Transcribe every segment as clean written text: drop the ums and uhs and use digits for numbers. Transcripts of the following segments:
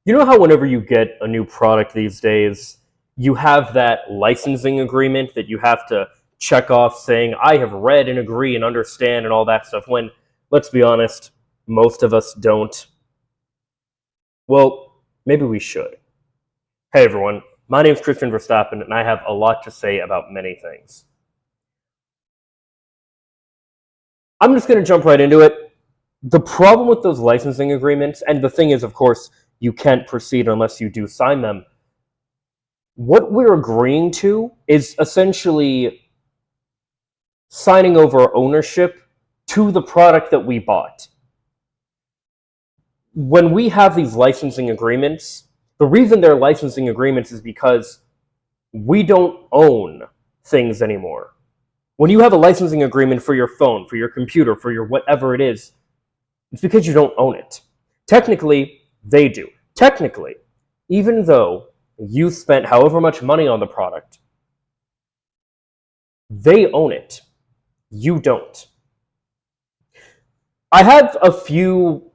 You know how whenever you get a new product these days, you have that licensing agreement that you have to check off saying, I have read and agree and understand and all that stuff, when, let's be honest, most of us don't. Well, maybe we should. Hey everyone, my name is Christian Verstappen, and I have a lot to say about many things. I'm just going to jump right into it. The problem with those licensing agreements, and the thing is, of course, you can't proceed unless you do sign them. What we're agreeing to is essentially signing over ownership to the product that we bought. When we have these licensing agreements, the reason they're licensing agreements is because we don't own things anymore. When you have a licensing agreement for your phone, for your computer, for your whatever it is, it's because you don't own it. Technically, they do. Technically, even though you spent however much money on the product, they own it. You don't. I have a few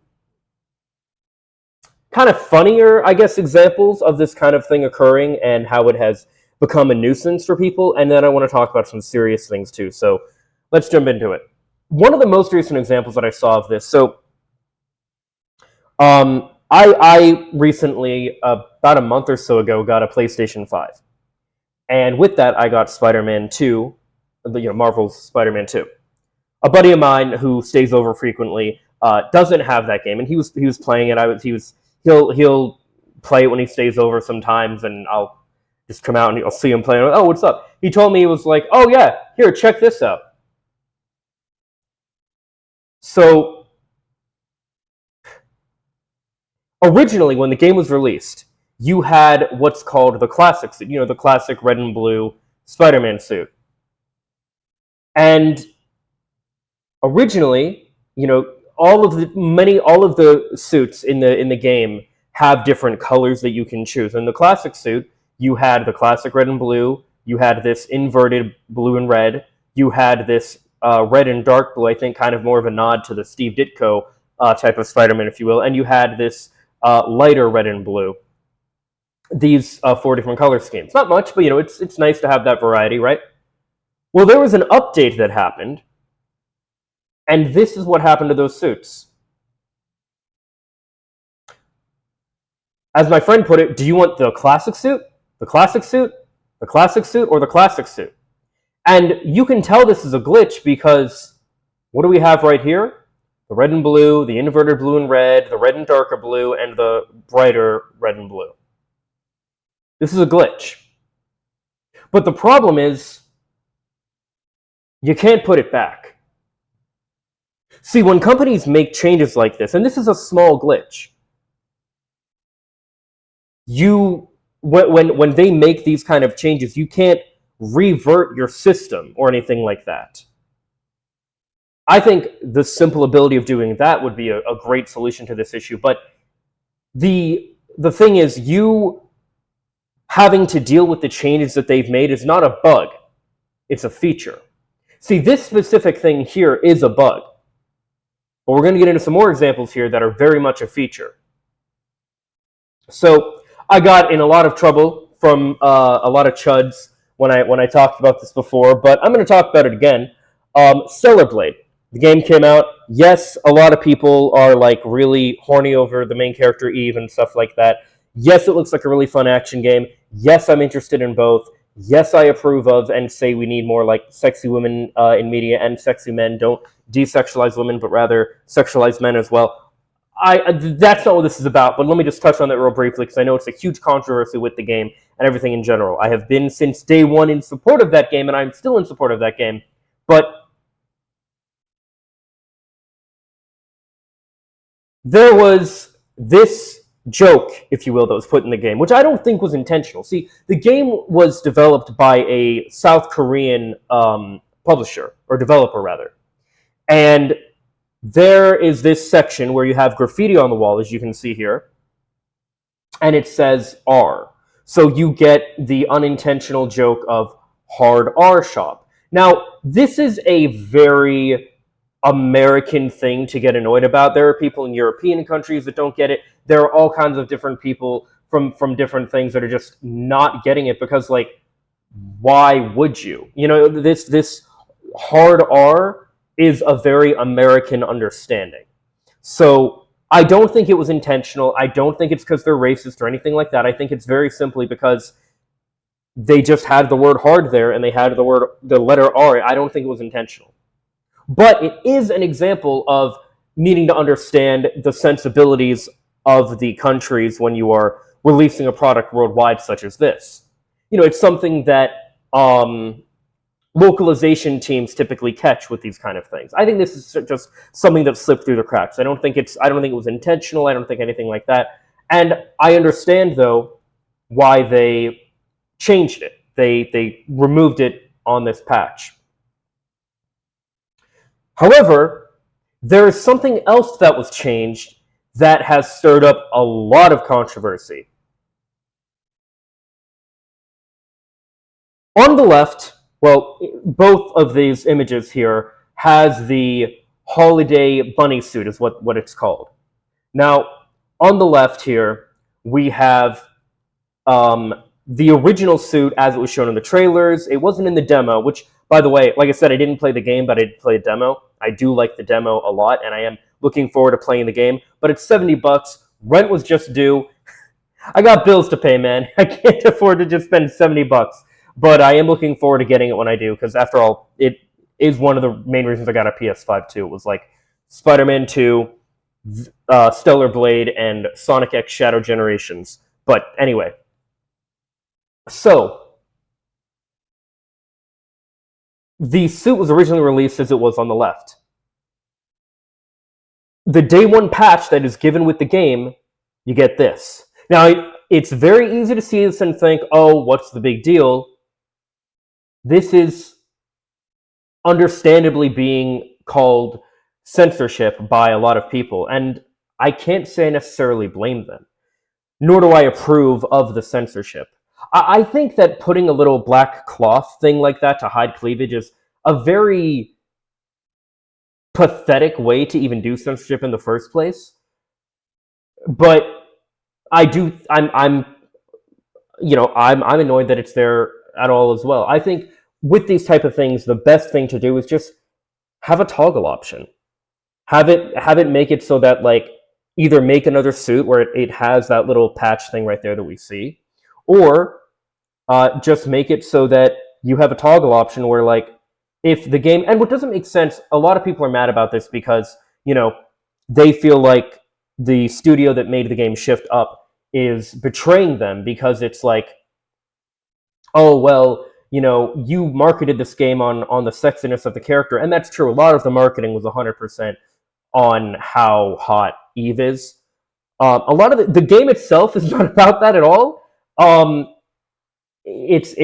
kind of funnier, I guess, examples of this kind of thing occurring and how it has become a nuisance for people, and then I want to talk about some serious things too. So let's jump into it. One of the most recent examples that I saw of this, I recently, about a month or so ago, got a PlayStation 5. And with that, I got Spider-Man 2, Marvel's Spider-Man 2. A buddy of mine who stays over frequently doesn't have that game, and he was playing it. He'll play it when he stays over sometimes, and I'll just come out and I'll see him playing. Oh, what's up? He told me, he was like, oh yeah, here, check this out. So originally, when the game was released, you had what's called the classic suit, the classic red and blue Spider-Man suit. And originally, all of the suits in the game have different colors that you can choose. In the classic suit, you had the classic red and blue, you had this inverted blue and red, you had this red and dark blue, I think kind of more of a nod to the Steve Ditko type of Spider-Man, if you will, and you had this lighter red and blue. These 4 different color schemes. Not much, but it's nice to have that variety, right? Well, there was an update that happened, and this is what happened to those suits. As my friend put it, do you want the classic suit, the classic suit, the classic suit, or the classic suit? And you can tell this is a glitch because what do we have right here? The red and blue, the inverted blue and red, the red and darker blue, and the brighter red and blue. This is a glitch. But the problem is, you can't put it back. See, when companies make changes like this, and this is a small glitch, when they make these kind of changes, you can't revert your system or anything like that. I think the simple ability of doing that would be a great solution to this issue, but the thing is, you having to deal with the changes that they've made is not a bug, it's a feature. See, this specific thing here is a bug, but we're going to get into some more examples here that are very much a feature. So I got in a lot of trouble from a lot of chuds when I talked about this before, but I'm going to talk about it again. Stellar Blade. The game came out. Yes, a lot of people are like really horny over the main character Eve and stuff like that. Yes, it looks like a really fun action game. Yes, I'm interested in both. Yes, I approve of and say we need more like sexy women in media and sexy men. Don't desexualize women, but rather sexualize men as well. That's not what this is about, but let me just touch on that real briefly because I know it's a huge controversy with the game and everything in general. I have been since day one in support of that game, and I'm still in support of that game, but there was this joke, if you will, that was put in the game, which I don't think was intentional. See, the game was developed by a South Korean publisher, or developer rather, and there is this section where you have graffiti on the wall, as you can see here, and it says R. So you get the unintentional joke of hard R shop. Now, this is a very American thing to get annoyed about. There are people in European countries that don't get it. There are all kinds of different people from different things that are just not getting it because, like, why would you? This hard R is a very American understanding. So I don't think it was intentional. I don't think it's because they're racist or anything like that. I think it's very simply because they just had the word hard there and they had the letter R. I don't think it was intentional. But it is an example of needing to understand the sensibilities of the countries when you are releasing a product worldwide, such as this. It's something that localization teams typically catch with these kind of things. I think this is just something that slipped through the cracks. I don't think it was intentional. I don't think anything like that. And I understand though why they changed it. They removed it on this patch. However, there is something else that was changed that has stirred up a lot of controversy. On the left, well, both of these images here has the holiday bunny suit is what it's called. Now, on the left here, we have the original suit as it was shown in the trailers. It wasn't in the demo, which, by the way, like I said, I didn't play the game, but I did play a demo. I do like the demo a lot, and I am looking forward to playing the game. But it's $70. Rent was just due. I got bills to pay, man. I can't afford to just spend $70. But I am looking forward to getting it when I do, because after all, it is one of the main reasons I got a PS5 too. It was like Spider-Man 2, Stellar Blade, and Sonic X Shadow Generations. But anyway, so the suit was originally released as it was on the left. The day one patch that is given with the game, you get this. Now, it's very easy to see this and think, oh, what's the big deal? This is understandably being called censorship by a lot of people, and I can't say I necessarily blame them, nor do I approve of the censorship. I think that putting a little black cloth thing like that to hide cleavage is a very pathetic way to even do censorship in the first place. But I'm annoyed that it's there at all as well. I think with these type of things, the best thing to do is just have a toggle option. Have it make it so that, like, either make another suit where it has that little patch thing right there that we see, or just make it so that you have a toggle option where, like, if the game, and what doesn't make sense, a lot of people are mad about this because, they feel like the studio that made the game Shift Up is betraying them because it's like, oh, well, you marketed this game on the sexiness of the character, and that's true. A lot of the marketing was 100% on how hot Eve is. A lot of the game itself is not about that at all. It's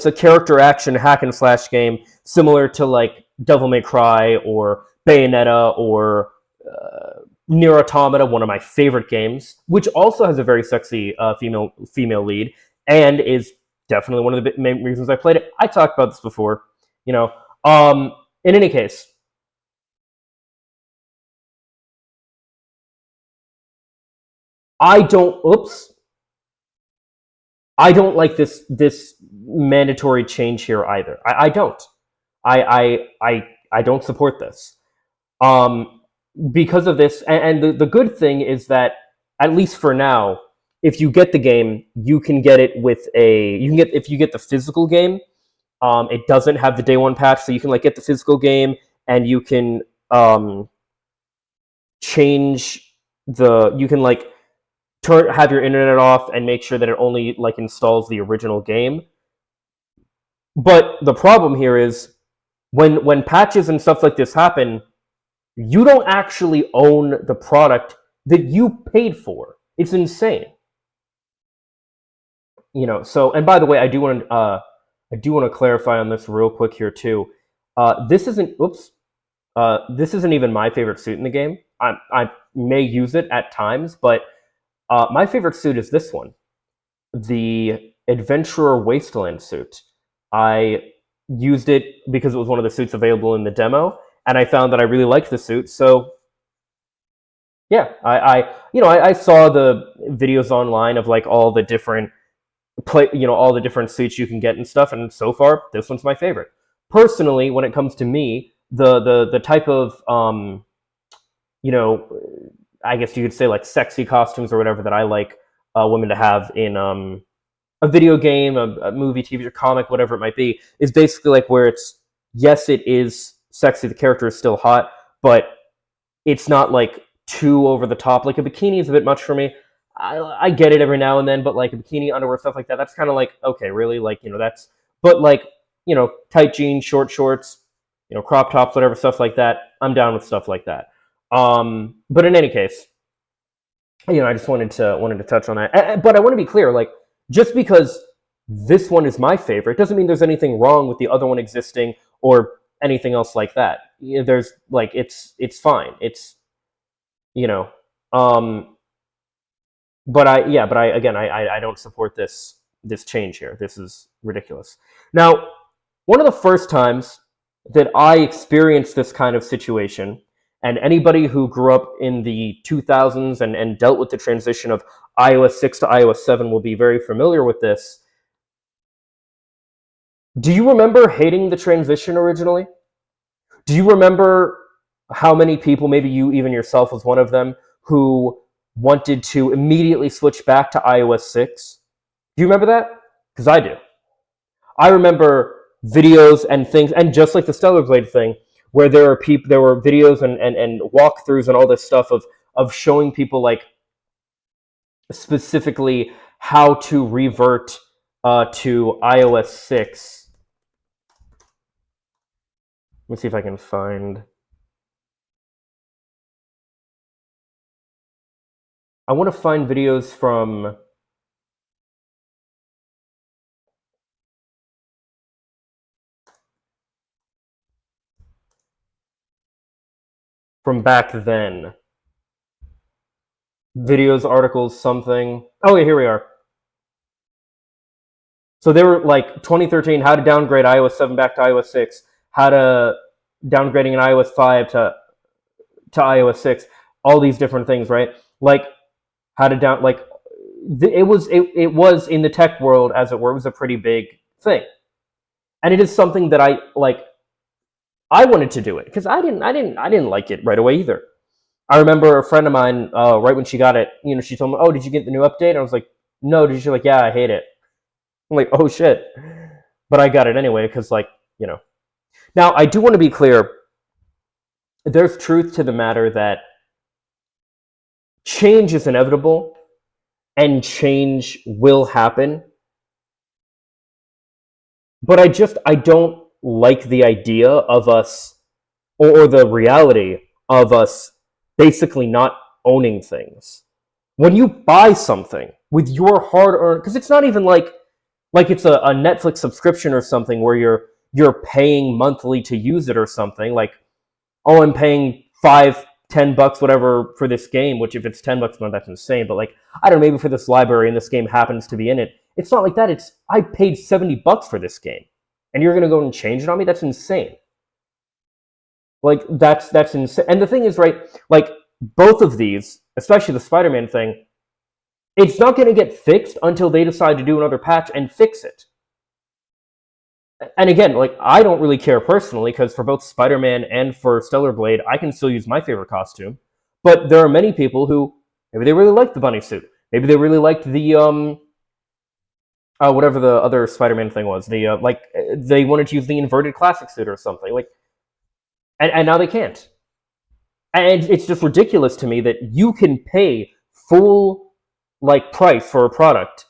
a character action hack and slash game similar to like Devil May Cry or Bayonetta or Nier Automata, one of my favorite games, which also has a very sexy female lead and is definitely one of the main reasons I played it. I talked about this before, In any case, I don't like this mandatory change here either. I don't. I don't support this. Because of this, and the good thing is that, at least for now, if you get the game, you can get it if you get the physical game, it doesn't have the day one patch, so you can like get the physical game and you can change you can like have your internet off and make sure that it only like installs the original game. But the problem here is when patches and stuff like this happen, you don't actually own the product that you paid for. It's insane. So, and by the way, I do want to clarify on this real quick here too. This isn't even my favorite suit in the game. I may use it at times, but my favorite suit is this one, the Adventurer Wasteland suit. I used it because it was one of the suits available in the demo, and I found that I really liked the suit. So yeah, I saw the videos online of like all the different all the different suits you can get and stuff, and so far this one's my favorite. Personally, when it comes to me, the type of you know, I guess you could say like sexy costumes or whatever that I like women to have in a video game, a movie, TV show, comic, whatever it might be, is basically like where it's, yes, it is sexy, the character is still hot, but it's not like too over the top. Like a bikini is a bit much for me. I get it every now and then, but like a bikini, underwear, stuff like that, that's kind of like, okay, really? Like, that's, but like, tight jeans, short shorts, crop tops, whatever, stuff like that. I'm down with stuff like that. But in any case, I just wanted to touch on that. But I want to be clear, like, just because this one is my favorite doesn't mean there's anything wrong with the other one existing or anything else like that. There's like, it's fine. It's, you know, um, but I don't support this change here. This is ridiculous. Now, one of the first times that I experienced this kind of situation, and anybody who grew up in the 2000s and dealt with the transition of iOS 6 to iOS 7 will be very familiar with this. Do you remember hating the transition originally? Do you remember how many people, maybe you even yourself was one of them, who wanted to immediately switch back to iOS 6? Do you remember that? Because I do. I remember videos and things, and just like the Stellar Blade thing, where there were videos and walkthroughs and all this stuff of showing people like specifically how to revert to iOS 6. Let me see if I can find. I want to find videos from back then. Videos, articles, something. Oh yeah, here we are. So they were like 2013, how to downgrade iOS 7 back to iOS 6, how to downgrading an iOS 5 to iOS 6, all these different things, right? Like how to down like it was in the tech world, as it were. It was a pretty big thing, and it is something that I wanted to do it because I didn't like it right away either. I remember a friend of mine, right when she got it, she told me, "Oh, did you get the new update?" And I was like, "No." She's like, "Yeah, I hate it." I'm like, "Oh shit," but I got it anyway because, Now I do want to be clear. There's truth to the matter that change is inevitable, and change will happen. But I don't like the idea of us, or the reality of us basically not owning things. When you buy something with your hard-earned, because it's not even like it's a Netflix subscription or something where you're paying monthly to use it or something. Like, oh, I'm paying $5-10 whatever for this game, which if it's $10 a month, that's insane. But like, I don't know, maybe for this library and this game happens to be in it. It's not like that. It's, I paid $70 for this game, and you're gonna go and change it on me? That's insane. Like, that's insane. And the thing is, right, like, both of these, especially the Spider-Man thing, it's not going to get fixed until they decide to do another patch and fix it. And again, like, I don't really care personally, because for both Spider-Man and for Stellar Blade, I can still use my favorite costume. But there are many people who, maybe they really liked the bunny suit. Maybe they really liked the, whatever the other Spider-Man thing was. They wanted to use the inverted classic suit or something. Like, and now they can't. And it's just ridiculous to me that you can pay full price for a product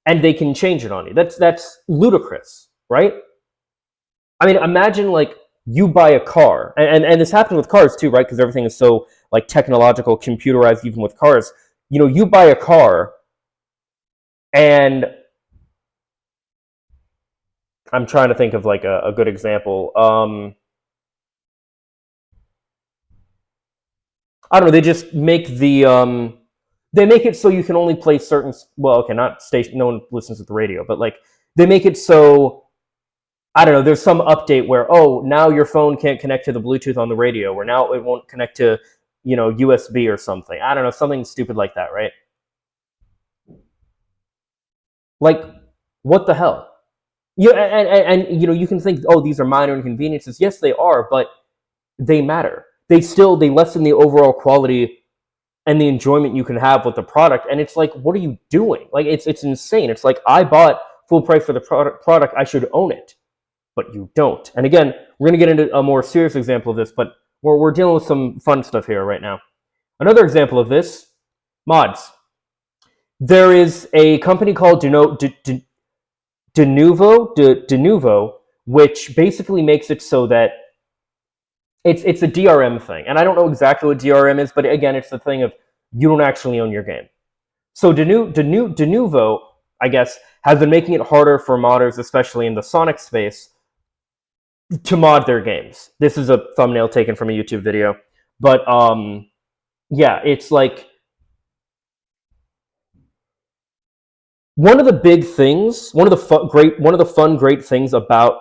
and they can change it on you. That's ludicrous, right? I mean, imagine you buy a car, and this happens with cars too, right? Because everything is so technological, computerized, even with cars. You buy a car, and I'm trying to think of a good example. I don't know. They just make they make it so you can only play certain. Well, okay, not station. No one listens to the radio, but they make it so I don't know, there's some update where, oh, now your phone can't connect to the Bluetooth on the radio, or now it won't connect to, USB or something. I don't know, something stupid like that, right? Like, what the hell? And you can think, oh, these are minor inconveniences. Yes, they are, but they matter. They lessen the overall quality and the enjoyment you can have with the product. And it's like, what are you doing? Like, it's insane. It's like, I bought full price for the product, I should own it, but you don't. And again, we're going to get into a more serious example of this, but we're dealing with some fun stuff here right now. Another example of this, mods. There is a company called Denuvo, which basically makes it so that it's a DRM thing. And I don't know exactly what DRM is, but again, it's the thing of you don't actually own your game. So Denuvo, I guess, has been making it harder for modders, especially in the Sonic space, to mod their games. This is a thumbnail taken from a YouTube video. But yeah, it's like one of the big things, one of the fun, great things about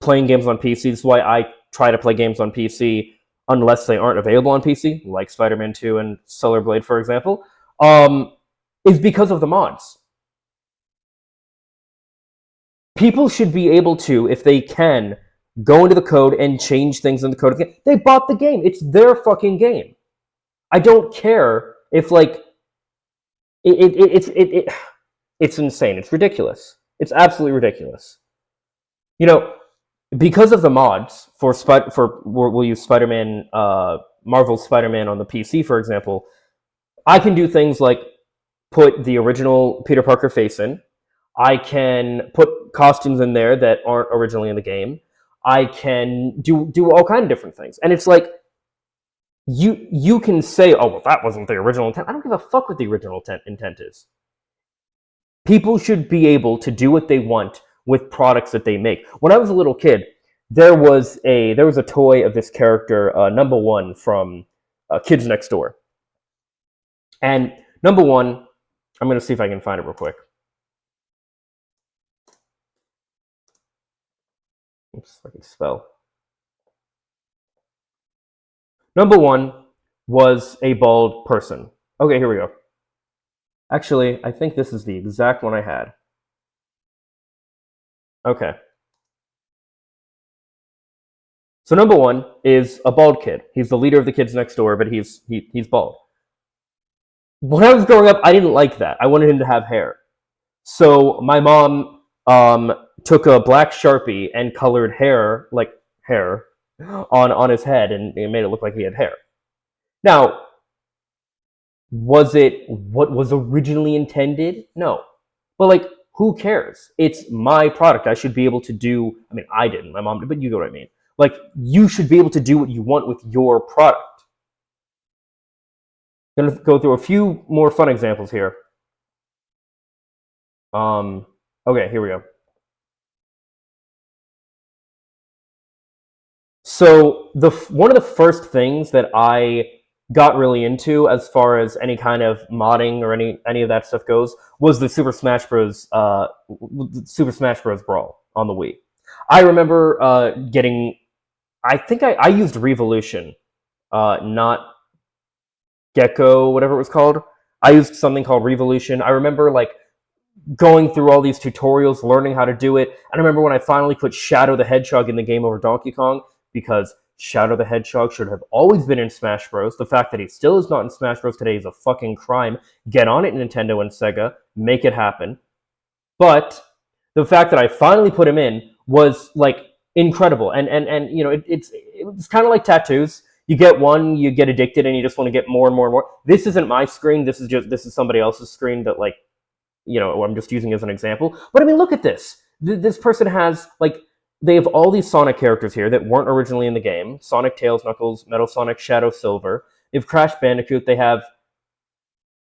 playing games on PC. This is why I try to play games on PC unless they aren't available on PC, like Spider-Man 2 and Stellar Blade, for example, is because of the mods. People should be able to, if they can, go into the code and change things in the code of the game. They bought the game. It's their fucking game. I don't care if, like, it's insane. It's ridiculous. It's absolutely ridiculous. Because of the mods we'll use Spider-Man, Marvel's Spider-Man on the PC, for example, I can do things like put the original Peter Parker face in. I can put costumes in there that aren't originally in the game. I can do all kinds of different things. And it's like, you can say, oh, well, that wasn't the original intent. I don't give a fuck what the original intent is. People should be able to do what they want with products that they make. When I was a little kid, there was a toy of this character, Number One from Kids Next Door. And Number One, I'm going to see if I can find it real quick. Oops, if I can spell. Number One was a bald person. Okay, here we go. Actually, I think this is the exact one I had. Okay. So Number One is a bald kid. He's the leader of the Kids Next Door, but he's bald. When I was growing up, I didn't like that. I wanted him to have hair. So my mom took a black Sharpie and colored hair on his head, and it made it look like he had hair. Now, was it what was originally intended? No. But, like, who cares? It's my product. I should be able to do... I mean, I didn't. My mom did, but you know what I mean. Like, you should be able to do what you want with your product. I'm going to go through a few more fun examples here. Okay, here we go. So one of the first things that I got really into, as far as any kind of modding or any of that stuff goes, was the Super Smash Bros. Super Smash Bros. Brawl on the Wii. I remember getting... I think I used Revolution, not Gecko, whatever it was called. I used something called Revolution. I remember, like, going through all these tutorials, learning how to do it. And I remember when I finally put Shadow the Hedgehog in the game over Donkey Kong, because Shadow the Hedgehog should have always been in Smash Bros. The fact that he still is not in Smash Bros. Today is a fucking crime. Get on it, Nintendo and Sega. Make it happen. But the fact that I finally put him in was, like, incredible. And it's kind of like tattoos. You get one, you get addicted, and you just want to get more and more and more. This isn't my screen. This is somebody else's screen that, like, I'm just using as an example. But I mean, look at this. This person has, like, they have all these Sonic characters here that weren't originally in the game. Sonic, Tails, Knuckles, Metal Sonic, Shadow, Silver. They have Crash Bandicoot. They have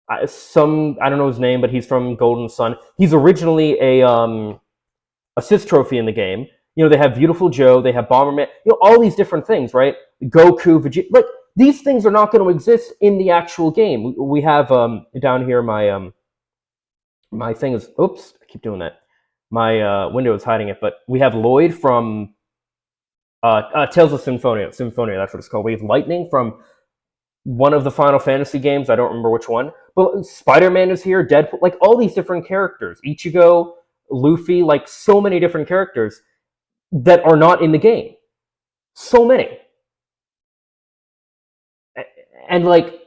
I don't know his name, but he's from Golden Sun. He's originally a assist trophy in the game. They have Beautiful Joe. They have Bomberman. All these different things, right? Goku, Vegeta. Like, these things are not going to exist in the actual game. We have down here my thing is... Oops, I keep doing that. My window is hiding it, but we have Lloyd from Tales of Symphonia. Symphonia, that's what it's called. We have Lightning from one of the Final Fantasy games. I don't remember which one. But Spider-Man is here, Deadpool, like all these different characters. Ichigo, Luffy, like so many different characters that are not in the game. So many. And like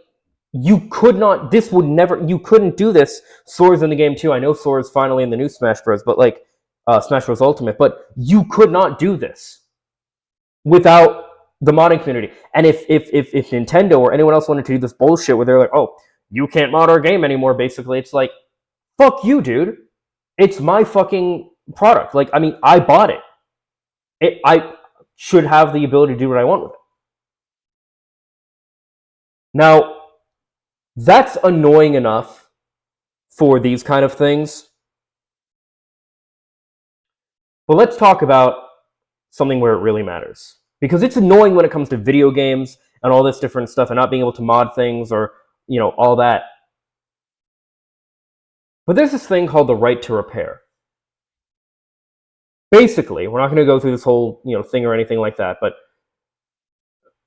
you could not, this would never, you couldn't do this. Sora's in the game too. I know Sora's finally in the new Smash Bros, but like Smash Bros Ultimate, but you could not do this without the modding community. And if Nintendo or anyone else wanted to do this bullshit where they're like, oh, you can't mod our game anymore, basically, it's like, fuck you, dude. It's my fucking product. Like, I mean, I bought it. I should have the ability to do what I want with it. Now, that's annoying enough for these kind of things. But let's talk about something where it really matters. Because it's annoying when it comes to video games and all this different stuff and not being able to mod things or, you know, all that. But there's this thing called the right to repair. Basically, we're not going to go through this whole, you know, thing or anything like that, but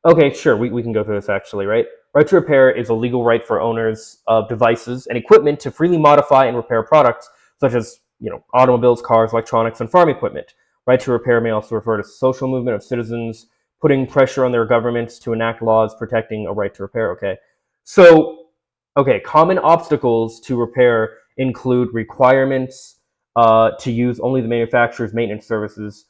okay, sure, we can go through this actually, right? Right to repair is a legal right for owners of devices and equipment to freely modify and repair products such as, you know, automobiles, cars, electronics, and farm equipment. Right to repair may also refer to social movement of citizens putting pressure on their governments to enact laws protecting a right to repair, okay? So, okay, common obstacles to repair include requirements to use only the manufacturer's maintenance services,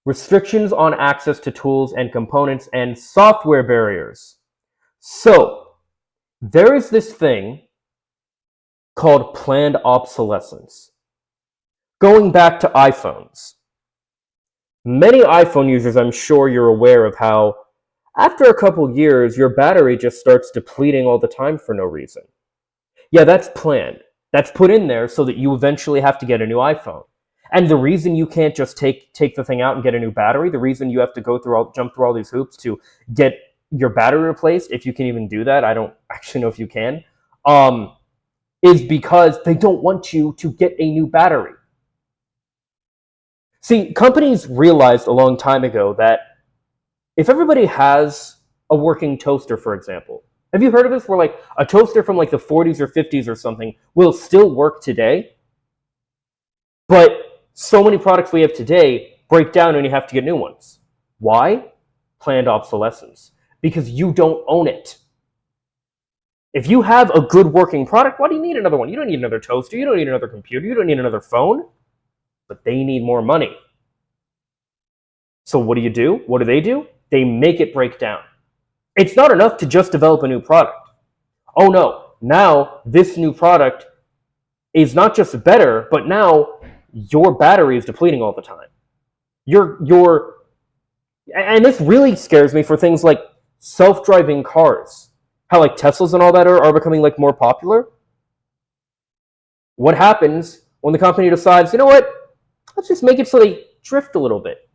restrictions on access to tools and components, and software barriers. So, there is this thing called planned obsolescence. Going back to iPhones. Many iPhone users, I'm sure you're aware of how, after a couple years, your battery just starts depleting all the time for no reason. Yeah, that's planned. That's put in there so that you eventually have to get a new iPhone. And the reason you can't just take the thing out and get a new battery, the reason you have to jump through all these hoops to get your battery replaced, if you can even do that, I don't actually know if you can, is because they don't want you to get a new battery. See, companies realized a long time ago that if everybody has a working toaster, for example, have you heard of this? Where like a toaster from like the 40s or 50s or something will still work today, but so many products we have today break down and you have to get new ones. Why? Planned obsolescence. Because you don't own it. If you have a good working product, why do you need another one? You don't need another toaster. You don't need another computer. You don't need another phone. But they need more money. So what do? What do? They make it break down. It's not enough to just develop a new product. Oh no, now this new product is not just better, but now your battery is depleting all the time. And this really scares me for things like self-driving cars. How like Teslas and all that are becoming like more popular. What happens when the company decides, you know what, let's just make it so they drift a little bit.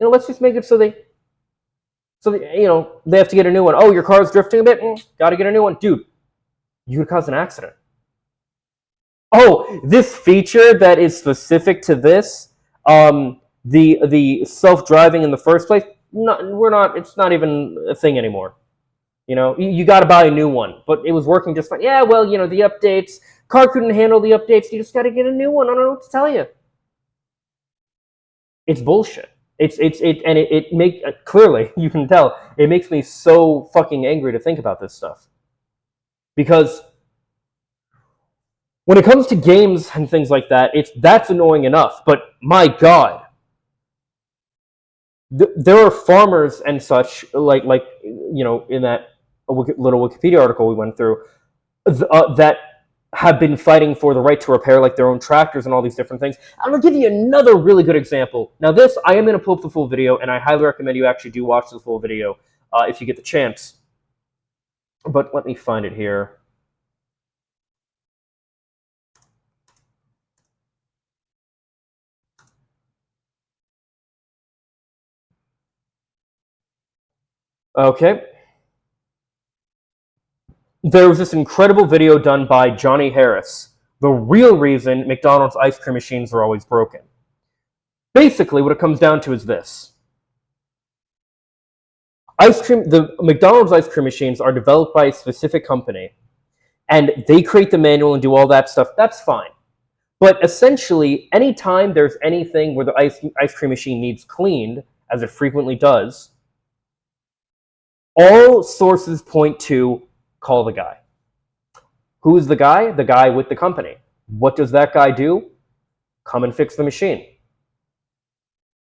You know, let's just make it so they you know, they have to get a new one. Oh, your car's drifting a bit? Gotta get a new one. Dude, you could cause an accident. Oh, this feature that is specific to this, the self-driving in the first place, it's not even a thing anymore. You know, you gotta buy a new one, but it was working just fine. Yeah, well, you know, the updates, car couldn't handle the updates, you just gotta get a new one. I don't know what to tell you. It's bullshit. It make clearly you can tell it makes me so fucking angry to think about this stuff, because when it comes to games and things like that, that's annoying enough. But my God, there are farmers and such like you know, in that little Wikipedia article we went through that have been fighting for the right to repair like their own tractors and all these different things. I'm going to give you another really good example. Now this, I am going to pull up the full video, and I highly recommend you actually do watch the full video if you get the chance. But let me find it here. Okay. There was this incredible video done by Johnny Harris. The real reason McDonald's ice cream machines are always broken. Basically, what it comes down to is this. The McDonald's ice cream machines are developed by a specific company, and they create the manual and do all that stuff. That's fine. But essentially, anytime there's anything where the ice cream machine needs cleaned, as it frequently does, all sources point to call the guy. Who is the guy? The guy with the company. What does that guy do? Come and fix the machine.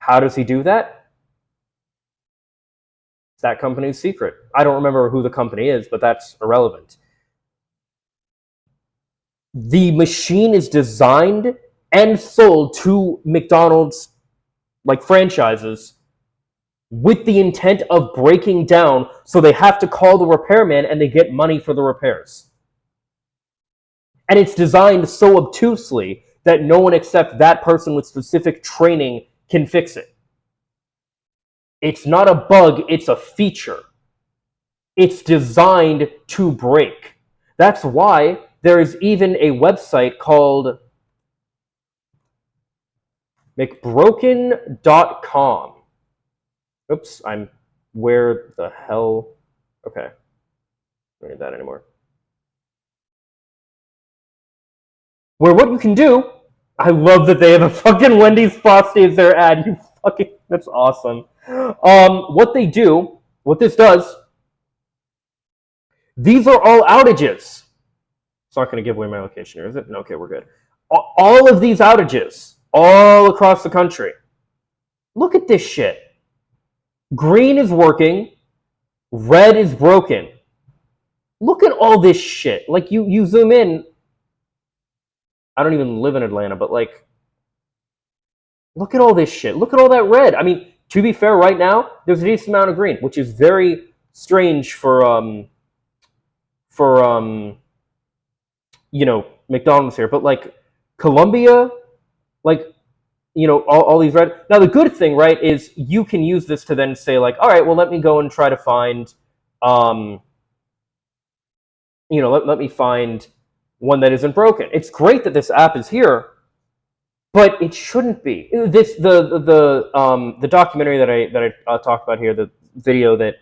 How does he do that? It's that company's secret. I don't remember who the company is, but that's irrelevant. The machine is designed and sold to McDonald's franchises with the intent of breaking down, so they have to call the repairman and they get money for the repairs. And it's designed so obtusely that no one except that person with specific training can fix it. It's not a bug, it's a feature. It's designed to break. That's why there is even a website called McBroken.com. Oops, where the hell? Okay. I don't need that anymore. Where what you can do, I love that they have a fucking Wendy's Frosty as their ad. That's awesome. What they do, what this does, these are all outages. It's not going to give away my location here, is it? No, okay, we're good. All of these outages, all across the country. Look at this shit. Green is working, red is broken. Look at all this shit. You zoom in. I don't even live in Atlanta, but look at all this shit. Look at all that red. I mean, to be fair, right now, there's a decent amount of green, which is very strange for McDonald's here. But Colombia, all these red. Now, the good thing, right, is you can use this to then say, all right, well, let me go and try to find, let me find one that isn't broken. It's great that this app is here, but it shouldn't be. The documentary that I talked about here, the video that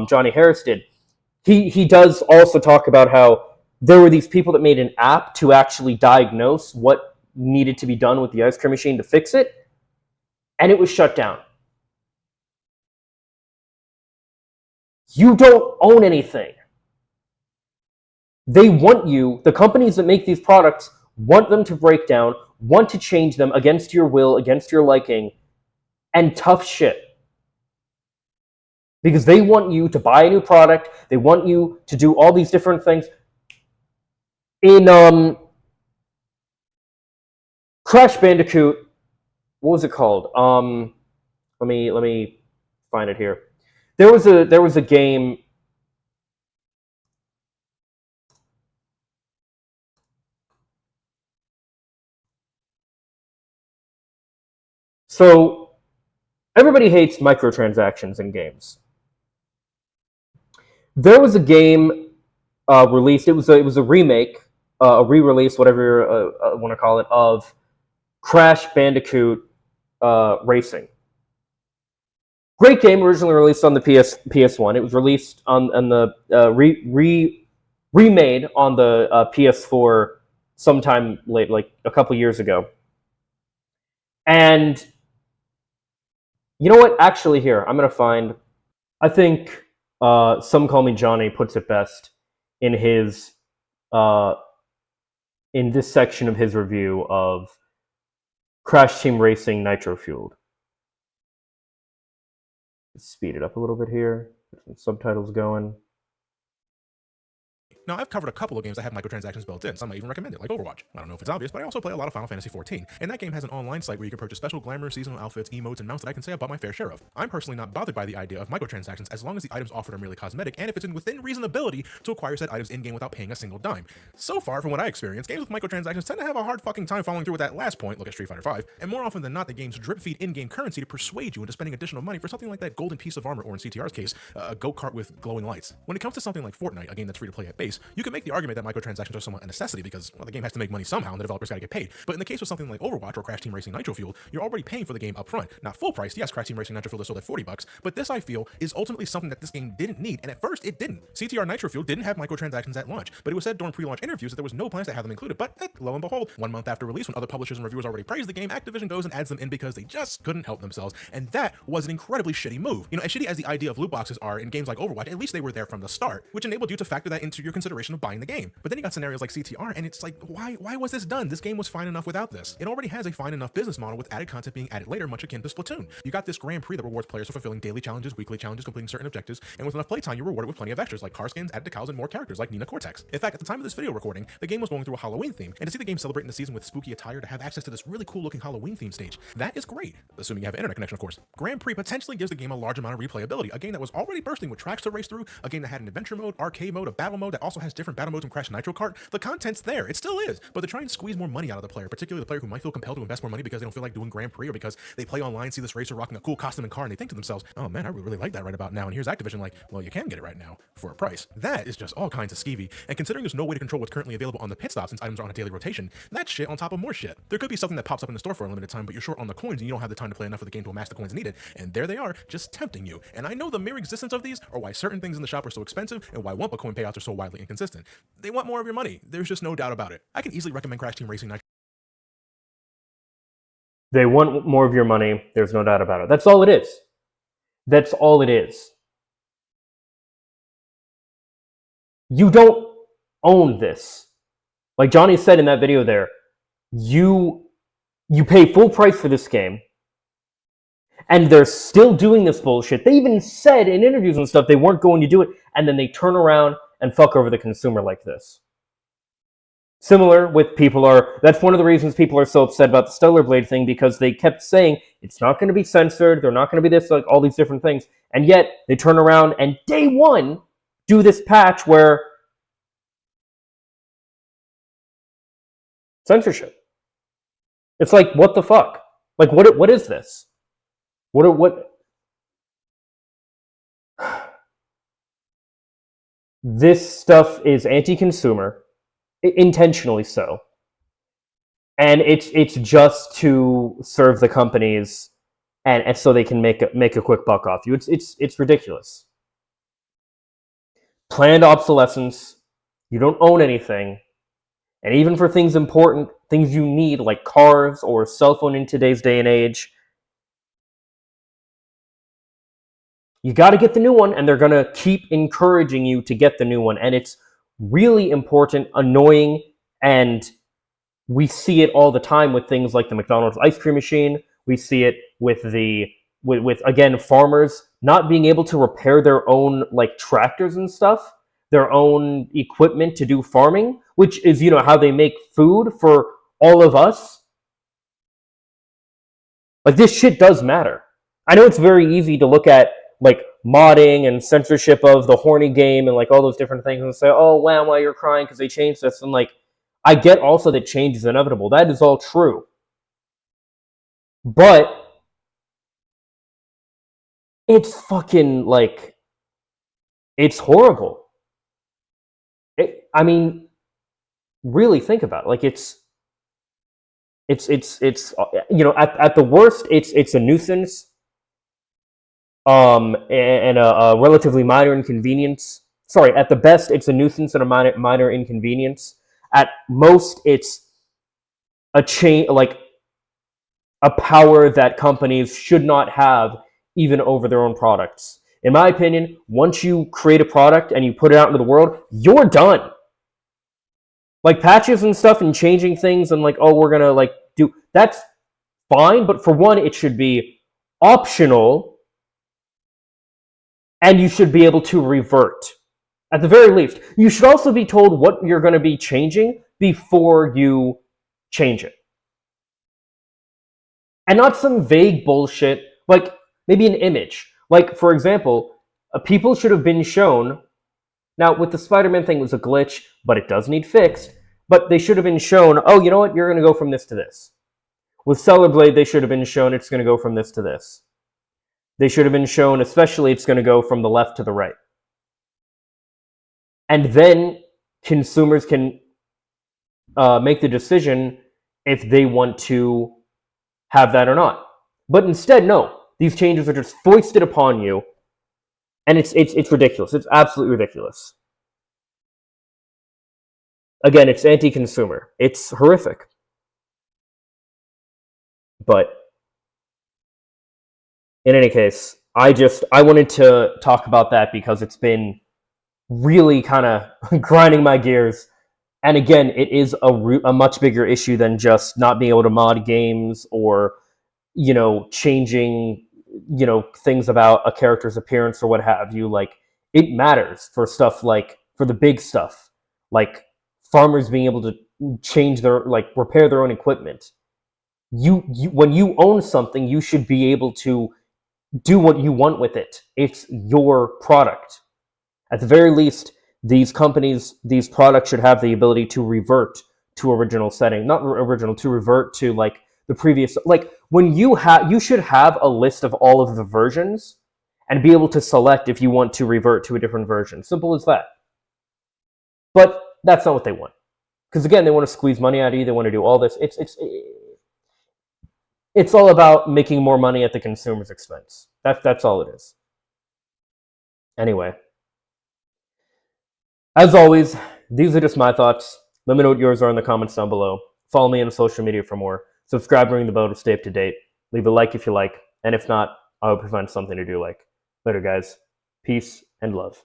Johnny Harris did, he does also talk about how there were these people that made an app to actually diagnose what needed to be done with the ice cream machine to fix it, and it was shut down. You don't own anything. They want you, the companies that make these products, want them to break down, want to change them against your will, against your liking, and tough shit. Because they want you to buy a new product, they want you to do all these different things. In Crash Bandicoot, what was it called? Let me find it here. There was a game. So everybody hates microtransactions in games. There was a game released. It was a remake, a re-release, whatever you want to call it, of Crash Bandicoot Racing. Great game, originally released on the PS1. It was released on the remade on the PS4 sometime late, a couple years ago. And you know what? Actually, here, I'm going to find, I think Some Call Me Johnny puts it best in his, in this section of his review of Crash Team Racing Nitro Fueled. Let's speed it up a little bit here. Get some subtitles going. Now, I've covered a couple of games that have microtransactions built in. Some I even recommend it, like Overwatch. I don't know if it's obvious, but I also play a lot of Final Fantasy XIV, and that game has an online site where you can purchase special glamour, seasonal outfits, emotes, and mounts that I can say I bought my fair share of. I'm personally not bothered by the idea of microtransactions as long as the items offered are merely cosmetic, and if it's within reasonability to acquire said items in-game without paying a single dime. So far, from what I experienced, games with microtransactions tend to have a hard fucking time following through with that last point, look at Street Fighter V, and more often than not, the games drip feed in-game currency to persuade you into spending additional money for something like that golden piece of armor, or in CTR's case, a go-kart with glowing lights. When it comes to something like Fortnite, a game that's free to play at base, case, you can make the argument that microtransactions are somewhat a necessity because, well, the game has to make money somehow and the developers got to get paid. But in the case of something like Overwatch or Crash Team Racing Nitro Fueled, you're already paying for the game up front. Not full price. Yes, Crash Team Racing Nitro Fueled is sold at $40, but this, I feel, is ultimately something that this game didn't need, and at first it didn't. CTR Nitro Fueled didn't have microtransactions at launch, but it was said during pre-launch interviews that there was no plans to have them included. But lo and behold, 1 month after release, when other publishers and reviewers already praised the game, Activision goes and adds them in because they just couldn't help themselves, and that was an incredibly shitty move. You know, as shitty as the idea of loot boxes are in games like Overwatch, at least they were there from the start, which enabled you to factor that into your consideration of buying the game. But then you got scenarios like CTR, and it's like, why was this done? This game was fine enough without this. It already has a fine enough business model with added content being added later, much akin to Splatoon. You got this Grand Prix that rewards players for fulfilling daily challenges, weekly challenges, completing certain objectives, and with enough playtime, you're rewarded with plenty of extras like car skins, added decals, and more characters like Nina Cortex. In fact, at the time of this video recording, the game was going through a Halloween theme, and to see the game celebrating the season with spooky attire to have access to this really cool looking Halloween theme stage, that is great, assuming you have an internet connection, of course. Grand Prix potentially gives the game a large amount of replayability, a game that was already bursting with tracks to race through, a game that had an adventure mode, arcade mode, a battle mode that also has different battle modes from Crash Nitro Kart. The content's there, it still is, but to try and squeeze more money out of the player, particularly the player who might feel compelled to invest more money because they don't feel like doing Grand Prix or because they play online, see this racer rocking a cool costume and car, and they think to themselves, oh man, I would really like that right about now, and here's Activision like, well, you can get it right now for a price. That is just all kinds of skeevy, and considering there's no way to control what's currently available on the pit stop since items are on a daily rotation, that's shit on top of more shit. There could be something that pops up in the store for a limited time, but you're short on the coins and you don't have the time to play enough of the game to amass the coins needed, and there they are, just tempting you. And I know the mere existence of these are why certain things in the shop are so expensive and why Wumpa coin payouts are so widely inconsistent. They want more of your money. There's just no doubt about it. I can easily recommend Crash Team Racing Nitro. They want more of your money. There's no doubt about it. That's all it is. That's all it is. You don't own this. Like Johnny said in that video there, you pay full price for this game, and they're still doing this bullshit. They even said in interviews and stuff they weren't going to do it, and then they turn around and fuck over the consumer like this. Similar with that's one of the reasons people are so upset about the Stellar Blade thing, because they kept saying it's not going to be censored, they're not going to be this, like all these different things, and yet they turn around and day one do this patch where censorship. It's like, what the fuck? Like, what is this? What? This stuff is anti-consumer, intentionally so, and it's just to serve the companies, and so they can make a quick buck off you. It's ridiculous. Planned obsolescence. You don't own anything. And even for things important, things you need, like cars or a cell phone in today's day and age, you got to get the new one, and they're going to keep encouraging you to get the new one. And it's really important, annoying, and we see it all the time with things like the McDonald's ice cream machine. We see it with again, farmers not being able to repair their own like tractors and stuff, their own equipment to do farming, which is, how they make food for all of us. Like, this shit does matter. I know it's very easy to look at like modding and censorship of the horny game and like all those different things and say, oh wow, why you're crying because they changed this. And like, I get also that change is inevitable. That is all true. But it's fucking like, it's horrible. I mean, really think about it. Like, it's at the worst, it's a nuisance, and a relatively minor inconvenience. Sorry, at the best, it's a nuisance and a minor inconvenience. At most, it's a power that companies should not have even over their own products. In my opinion, once you create a product and you put it out into the world, you're done. Like patches and stuff and changing things and like, oh, we're gonna like do, that's fine, but for one, it should be optional, and you should be able to revert. At the very least, you should also be told what you're going to be changing before you change it. And not some vague bullshit, like maybe an image. Like, for example, people should have been shown, now with the Spider-Man thing, it was a glitch, but it does need fixed, but they should have been shown, oh, you know what, you're going to go from this to this. With Stellar Blade, they should have been shown it's going to go from this to this. They should have been shown, especially, it's going to go from the left to the right. And then consumers can make the decision if they want to have that or not. But instead, no. These changes are just foisted upon you, and it's ridiculous. It's absolutely ridiculous. Again, it's anti-consumer. It's horrific. But in any case, I wanted to talk about that because it's been really kind of grinding my gears. And again, it is a much bigger issue than just not being able to mod games or, changing, things about a character's appearance or what have you. Like, it matters for stuff like, for the big stuff, like farmers being able to change repair their own equipment. You when you own something, you should be able to do what you want with it. It's your product. At the very least, these companies, these products should have the ability to revert to original setting, not original, to revert to like the previous. Like when you should have a list of all of the versions and be able to select if you want to revert to a different version. Simple as that. But that's not what they want. Because again, they want to squeeze money out of you. They want to do all this. It's all about making more money at the consumer's expense. That's all it is. Anyway, as always, these are just my thoughts. Let me know what yours are in the comments down below. Follow me on social media for more. Subscribe, ring the bell to stay up to date. Leave a like if you like, and if not, I hope you find something to do like. Later, guys. Peace and love.